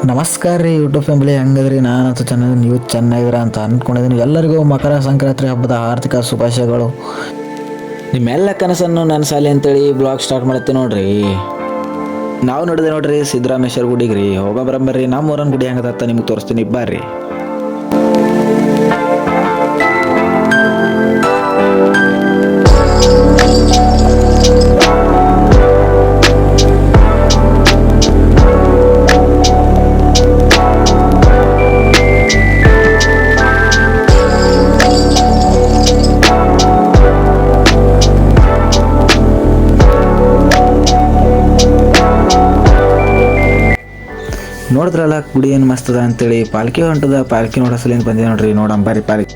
ನಮಸ್ಕಾರ ರೀ YouTube family, ಹೆಂಗದ್ರಿ? ನಾನಂತೂ ಚೆನ್ನಾಗಿ, ನೀವು ಚೆನ್ನಾಗಿರ ಅಂತ ಅಂದ್ಕೊಂಡಿದ್ದೀನಿ. ಎಲ್ಲರಿಗೂ ಮಕರ ಸಂಕ್ರಾಂತಿ ಹಬ್ಬದ ಆರ್ಥಿಕ ಶುಭಾಶಯಗಳು. ನಿಮ್ಮೆಲ್ಲ ಕನಸನ್ನು ನನ್ನ ಸಾಲಿ ಅಂತೇಳಿ ಬ್ಲಾಗ್ ಸ್ಟಾರ್ಟ್ ಮಾಡ್ತೀವಿ ನೋಡ್ರಿ. ನಾವು ನೋಡಿದೆ ನೋಡ್ರಿ ಸಿದ್ದರಾಮೇಶ್ವರ ಗುಡಿಗೆ ರೀ. ಹೋಗೋ ಬರಂಬರ್ರಿ, ನಮ್ಮ ಊರನ್ ಗುಡಿ ಹೆಂಗತ್ತ ನಿಮ್ಗೆ ತೋರಿಸ್ತೀನಿ ಬರ್ರಿ. ನೋಡಿದ್ರಲ್ಲ ಗುಡಿ ಏನು ಮಸ್ತದ ಅಂತೇಳಿ. ಪಾಲ್ಕಿ ಹೊಂಟದ, ಪಾಲ್ಕಿ ನೋಡೋ ಸಲಿಂದ ಬಂದಿದೆ ನೋಡ್ರಿ. ನೋಡಂಬರಿ ಪಾಲ್ಕಿ.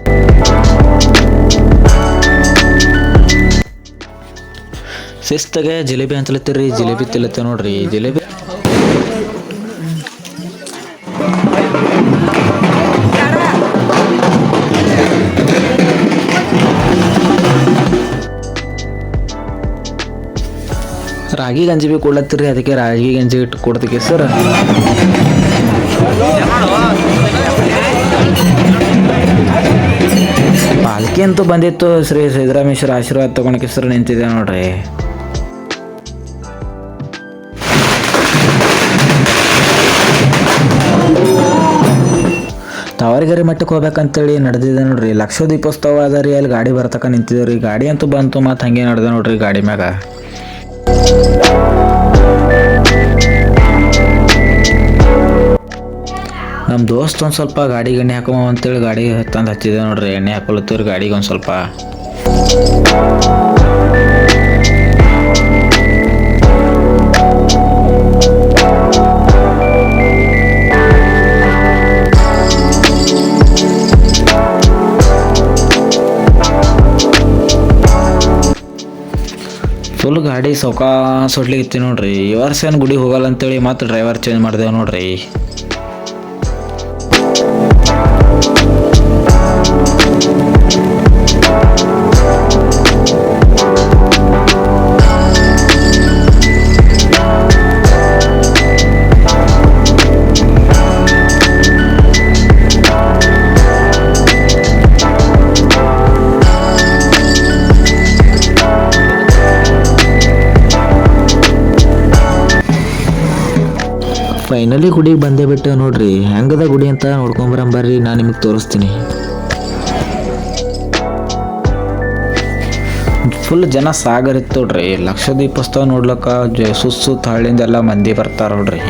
ಶಿಸ್ತಾಗೆ ಜಿಲೇಬಿ ಅಂತಲತ್ತೀರಿ. ಜಿಲೇಬಿ ತಿಲ್ಲತ್ತೆ ನೋಡ್ರಿ. ಜಿಲೇಬಿ ರಾಗಿ ಗಂಜಿ ಭೀ ಕೊಡ್ಲತ್ತೀರಿ. ಅದಕ್ಕೆ ರಾಗಿ ಗಂಜಿ ಇಟ್ಟು ಕೊಡ್ತೀವಿ ಸರ್. ಪಾಲ್ಕಿ ಅಂತೂ ಬಂದಿತ್ತು. ಶ್ರೀ ಸಿದ್ದರಾಮೇಶ್ವರ ಆಶೀರ್ವಾದ ತಗೊಂಡಕ್ಕೆ ಸರ್ ನಿಂತಿದೆ ನೋಡ್ರಿ. ತಾವರಿಗೆರೆ ಮಟ್ಟಕ್ಕೆ ಹೋಗ್ಬೇಕಂತೇಳಿ ನಡೆದಿದೆ ನೋಡ್ರಿ. ಲಕ್ಷ ದೀಪೋತ್ಸವ ಅದ ರೀ. ಅಲ್ಲಿ ಗಾಡಿ ಬರ್ತಕ್ಕ ನಿಂತಿದ್ದೇವೆ ರೀ. ಗಾಡಿ ಅಂತೂ ಬಂತು, ಮತ್ತು ಹಂಗೆ ನಡೆದ ನೋಡ್ರಿ ಗಾಡಿ ಮ್ಯಾಗ. ನಮ್ಮ ದೋಸ್ತ್ ಒಂದು ಸ್ವಲ್ಪ ಗಾಡಿಗೆ ಎಣ್ಣೆ ಹಾಕೋ ಅಂತೇಳಿ ಗಾಡಿ ತಂದು ಹಚ್ಚಿದೆ ನೋಡ್ರಿ. ಎಣ್ಣೆ ಹಾಕೊಳತ್ತೀವ್ರಿ ಗಾಡಿಗೆ ಒಂದು ಸ್ವಲ್ಪ. ಫುಲ್ ಗಾಡಿ ಸೌಕಾಸ್ ಹೊಡ್ಲಿಕ್ಕೆ ನೋಡ್ರಿ. ಈ ವರ್ಷ ಏನು ಗುಡಿ ಹೋಗಲ್ಲ ಅಂತೇಳಿ ಮತ್ತೆ ಡ್ರೈವರ್ ಚೇಂಜ್ ಮಾಡಿದೆವು ನೋಡ್ರಿ. ಫೈನಲಿ ಗುಡಿಗೆ ಬಂದೇ ಬಿಟ್ಟೆ ನೋಡ್ರಿ. ಹೆಂಗದ ಗುಡಿ ಅಂತ ನೋಡ್ಕೊಂಬರಂಬರ್ರಿ, ನಾನು ನಿಮಗೆ ತೋರಿಸ್ತೀನಿ. ಫುಲ್ ಜನ ಸಾಗರ್ ಇತ್ತು ನೋಡ್ರಿ. ಲಕ್ಷ ದೀಪೋತ್ಸವ ನೋಡ್ಲಕ್ಕ ಸುತ್ತ ಹಳ್ಳಿಂದ ಎಲ್ಲ ಮಂದಿ ಬರ್ತಾರ ನೋಡ್ರಿ.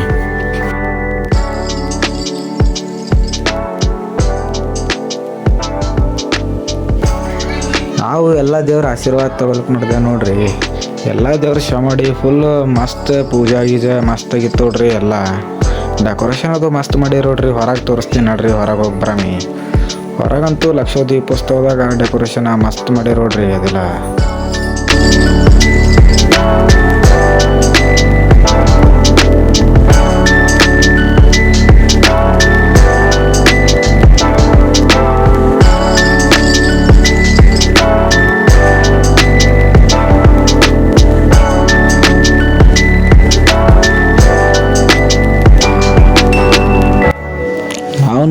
ನಾವು ಎಲ್ಲ ದೇವ್ರ ಆಶೀರ್ವಾದ ತಗೊಳಕ್ ಮಾಡಿದೆ ನೋಡ್ರಿ. ಎಲ್ಲ ದೇವ್ರ ಮಾಡಿ ಫುಲ್ ಮಸ್ತ್ ಪೂಜಾ ಗೀಜಾ ಮಸ್ತ್ ಆಗಿತ್ತು ನೋಡ್ರಿ. ಎಲ್ಲ ಡೆಕೋರೇಷನ್ ಅದು ಮಸ್ತ್ ಮಾಡಿ ನೋಡ್ರಿ. ಹೊರಗೆ ತೋರಿಸ್ತೀನಿ ನೋಡ್ರಿ. ಹೊರಗೆ ಹೋಗಿ ಬರಮಿ. ಹೊರಗಂತೂ ಲಕ್ಷ ದೀಪೋತ್ಸವದಾಗ ಡೆಕೋರೇಷನ್ ಮಸ್ತ್ ಮಾಡಿ ನೋಡ್ರಿ. ಅದೆಲ್ಲ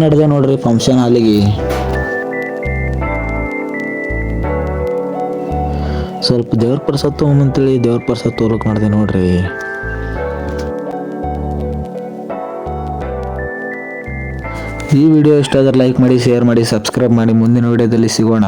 ನಡೆದ ನೋಡ್ರಿ ಫಂಕ್ಷನ್ ಹಾಲಿಗೆ. ಸ್ವಲ್ಪ ದೇವ್ರ ಪ್ರಸಾದ ತಗೊಂಬಂತೇಳಿ ದೇವ್ರ ಪ್ರಸಾದ ತೋರಕ್ ಮಾಡಿದೆ ನೋಡ್ರಿ. ಈ ವಿಡಿಯೋ ಇಷ್ಟ ಆದ್ರೆ ಲೈಕ್ ಮಾಡಿ, ಶೇರ್ ಮಾಡಿ, ಸಬ್ಸ್ಕ್ರೈಬ್ ಮಾಡಿ. ಮುಂದಿನ ವಿಡಿಯೋದಲ್ಲಿ ಸಿಗೋಣ.